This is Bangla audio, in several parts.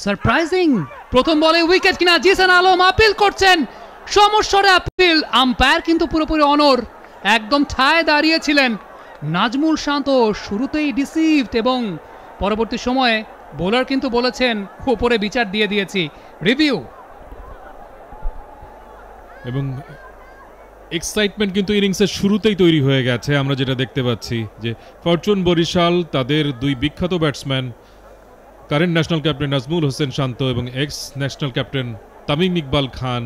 সারপ্রাইজিং প্রথম বলে উইকেট কিনা জিসান আলম আপিল করছেন, সমস্যার আপিল, আম্পায়ার কিন্তু পুরোপুরি অনর, একদম ঠায় দাঁড়িয়েছিলেন। নাজমুল শান্ত শুরুতেই ডিসিভড এবং পরবর্তী সময়ে বোলার কিন্তু বলেছেন উপরে বিচার দিয়ে দিয়েছি, রিভিউ। এবং এক্সাইটমেন্ট কিন্তু ইনিংসের শুরুতেই তৈরি হয়ে গেছে। আমরা যেটা দেখতে পাচ্ছি যে ফরচুন বরিশাল তাদের দুই বিখ্যাত batsman current national captain Nazmul Hossain Shanto এবং ex national captain Tamim Iqbal Khan,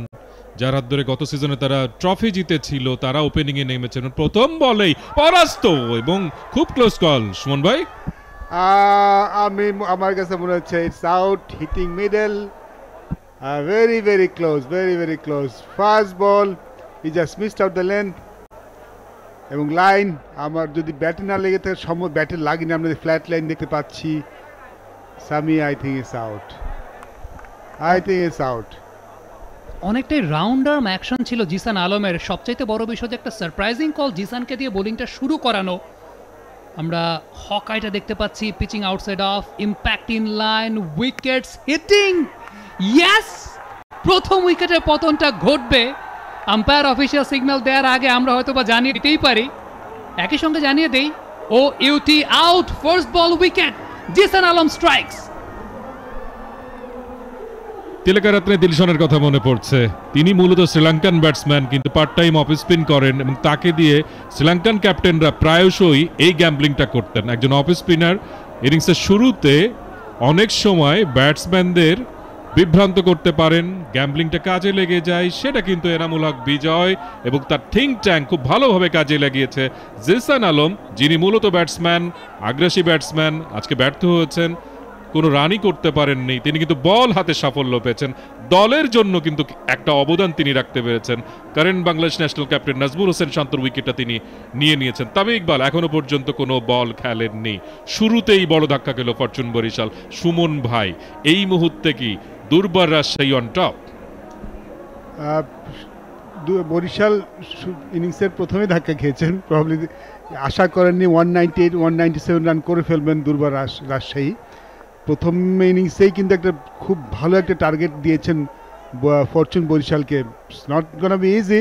যার হাত ধরে গত সিজনে তারা ট্রফি জিতেছিল, তারা ওপেনিংয়ে নেমেছেন। প্রথম বলেই পরাস্ত এবং খুব ক্লোজ কল। সুমন ভাই, আমার কাছে মনে হচ্ছে it's out, hitting middle, very very close, very very close. First ball he just missed out the length এবং লাইন, আমার যদি ব্যাটে না লেগে থাকে, সম্ভব ব্যাটে লাগেনি, আমরা ফ্ল্যাট লাইন দেখতে পাচ্ছি। Sami, I think it's out, I think it's out. অনেকটাই রাউন্ড আর্ম অ্যাকশন ছিল জিসান আলমের। সবচাইতে বড় বিষয় যে একটা সারপ্রাইজিং কল জিসানকে দিয়ে বোলিংটা শুরু করানো। আমরা হকাইটা দেখতে পাচ্ছি, pitching outside off, impact in line, wickets hitting, yes, প্রথম উইকেটের পতনটা ঘটবে। আম্পায়ার অফিসিয়াল সিগন্যাল দেওয়ার আগে আমরা হয়তো বা জানিয়ে দিতেই পারি, একই সঙ্গে জানিয়ে দেই ও ইউটি out, first ball wicket, Zishan Alam strikes. Tillakaratne দিলশনের কথা মনে পড়ছে। তিনি মূলত শ্রীলঙ্কান ব্যাটসম্যান, কিন্তু পার্ট টাইম অফ স্পিন করেন এবং তাকে দিয়ে শ্রীলঙ্কান ক্যাপ্টেনরা প্রায়শই এই গ্যাম্বলিংটা করতেন। একজন অফ স্পিনার ইনিংসের শুরুতে অনেক সময় ব্যাটসম্যানদের বিভ্রান্ত করতে পারেন, গ্যাম্বলিংটা কাজে লেগে যায়। সেটা কিন্তু এনামুল হক বিজয় এবং তার থিঙ্ক ট্যাঙ্ক খুব ভালোভাবে কাজে লাগিয়েছে। জিসান আলম, যিনি মূলত ব্যাটসম্যান, আগ্রাসী ব্যাটসম্যান, আজকে ব্যর্থ হয়েছেন, কোনো রানই করতে পারেননি। তিনি কিন্তু বল হাতে সাফল্য পেয়েছেন, দলের জন্য কিন্তু একটা অবদান তিনি রাখতে পেরেছেন। Current Bangladesh national captain Nazmul Hossain শান্তর উইকেটটা তিনি নিয়ে নিয়েছেন। তামিম ইকবাল এখনো পর্যন্ত কোনো বল খেলেননি। শুরুতেই বড় ধাক্কা গেল ফরচুন বরিশাল। সুমন ভাই, এই মুহূর্তে কি দুর্বার রাজশাহী অন টপ? বরিশাল ইনিংসের প্রথমে ধাক্কা খেয়েছেন, প্রবলি আশা করেননি 198 197 রান করে ফেলবেন দুর্বার রাজশাহী। প্রথম ইনিংসেই কিন্তু একটা খুব ভালো একটা টার্গেট দিয়েছেন ফরচুন বরিশালকে। Not gonna be easy.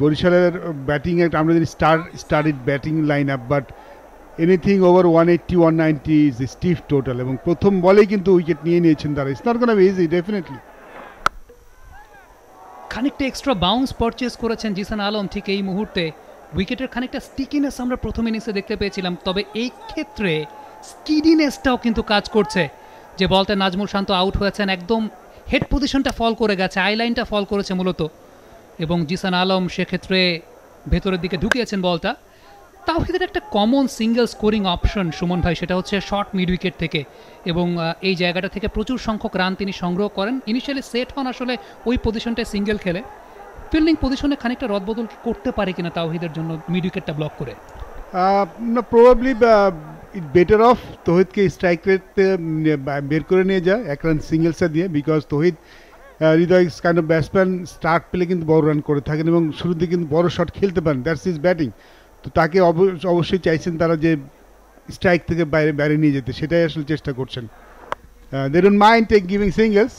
বরিশালের ব্যাটিং একটা আমরা জানি started batting line up, but anything over 180 190 is stiff total, এবং প্রথম বলেই কিন্তু উইকেট নিয়ে নিয়েছেন তারা। It's not gonna be easy definitely. খানিকটা এক্সট্রা বাউন্স পারচেজ করেছেন জিসান আলম ঠিক এই মুহূর্তে। উইকেটের খানিকটা স্টিকিনেস আমরা প্রথম ইনিংসে দেখতে পেয়েছিলাম, তবে এই ক্ষেত্রে স্কিডিনেসটাও কিন্তু কাজ করছে। যে বলতে নাজমুল শান্ত আউট হয়েছেন, একদম হেড পজিশনটা ফল করে গেছে, আই লাইনটা ফল করেছে মূলত, এবং জিসান আলম সেক্ষেত্রে ভেতরের দিকে ঢুকিয়েছেন বলটা। তাওহিদের একটা common single scoring option Suman ভাই, সেটা হচ্ছে শর্ট মিড উইকেট থেকে, এবং এই জায়গাটা থেকে প্রচুর সংখ্যক রান তিনি সংগ্রহ করেন। ইনিশিয়ালি সেট হন আসলে ওই পজিশনটায় সিঙ্গেল খেলে। ফিল্ডিং পজিশনে খানিকটা রদবদল করতে পারে কিনা তাওহিদের জন্য মিড উইকেটটা ব্লক করে? না, প্রবাবলি ইট বেটার অফ তৌহিদকে স্ট্রাইক রেট বের করে নিয়ে যায় এক রান সিঙ্গেলসে দিয়ে, because Towhid Hridoy kind of batsman, start পেলে কিন্তু বড় রান করে থাকেন এবং শুরুতে কিন্তু বড় শট খেলতে পারেন, দ্যাটস ইজ ব্যাটিং। তো তাকে অবশ্যই চাইছেন তারা যে স্ট্রাইক থেকে বাইরে নিয়ে যেতে, সেটাই আসলে চেষ্টা করছেন। They don't mind take giving singles,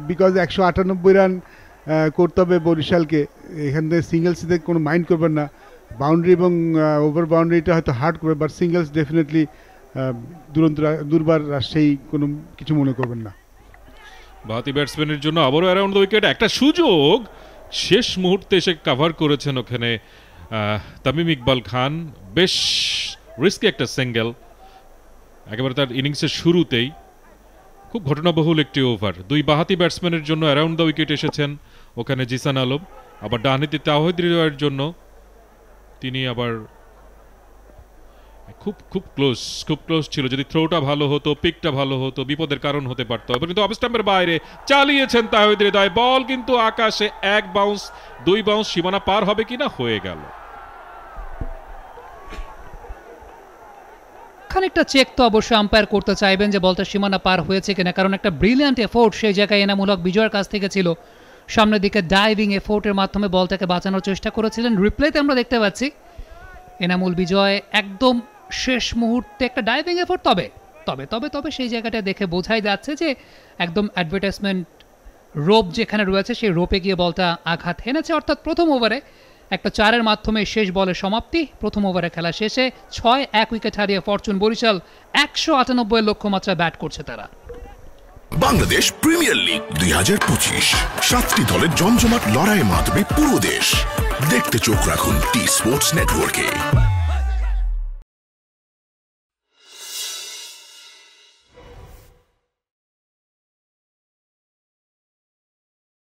because 198 run করতে হবে বরিশালকে, এখান থেকে সিঙ্গেলস থেকে কোনো মাইন্ড করবেন না। বাউন্ডারি এবং ওভার বাউন্ডারিটা হয়তো হার্ড করবে, বাট সিঙ্গেলস ডেফিনেটলি দুর্বার রাজশাহী কোনো কিছু মনে করবেন না। বাতি ব্যাটসম্যানের জন্য আবারও অ্যারাউন্ড দ্য উইকেট, একটা সুযোগ শেষ মুহূর্তে এসে কাভার করেছেন ওখানে তামিম ইকবাল খান। বেশ রিস্কি একটা সিঙ্গেল একেবারে তার ইনিংসের শুরুতেই, খুব ঘটনাবহুল একটি ওভার। দুই বাহাতি ব্যাটসম্যানের জন্য অ্যারাউন্ড দ্য উইকেট এসেছেন ওখানে জিসান আলম, আবার ডানহাতি তাওহিদ হৃদয়ের জন্য তিনি আবার খুব খুব ক্লোজ ছিল। যদি থ্রোটা ভালো হতো, পিকটা ভালো হতো, বিপদের কারণ হতে পারতো, কিন্তু অফ স্টাম্পের বাইরে চালিয়েছেন তাওহিদ হৃদয়। বল কিন্তু আকাশে, এক বাউন্স, দুই বাউন্স, সীমানা পার হবে কিনা, হয়ে গেল। খানিকটা চেক তো অবশ্যই আম্পায়ার করতে চাইবেন যে বলটা সীমানা পার হয়েছে কিনা, কারণ একটা ব্রিলিয়ান্ট এফোর্ট সেই জায়গায় এনামুল হক বিজয়ের কাছ থেকে ছিল। সামনের দিকে ডাইভিং এফোর্টের মাধ্যমে বলটাকে বাঁচানোর চেষ্টা করেছিলেন। রিপ্লেতে আমরা দেখতে পাচ্ছি এনামুল বিজয় একদম শেষ মুহূর্তে একটা ডাইভিং এফোর্ট, তবে তবে তবে তবে সেই জায়গাটা দেখে বোঝাই যাচ্ছে যে একদম অ্যাডভার্টাইজমেন্ট রোপ যেখানে রয়েছে সেই রোপে গিয়ে বলটা আঘাত হেনেছে। অর্থাৎ প্রথম ওভারে একটা 4-এর মাধ্যমে শেষ বলের সমাপ্তি। প্রথম ওভারে খেলা শেষে 6-1 উইকেট হারিয়ে ফরচুন বরিশাল 198 লক্ষ্যমাত্রা ব্যাট করছে তারা। বাংলাদেশ প্রিমিয়ার লিগ 2025, 7টি দলের জমজমাট লড়াইয়ের মাধ্যমে পুরো দেশ দেখতে চোখ রাখুন টি স্পোর্টস নেটওয়ার্কে।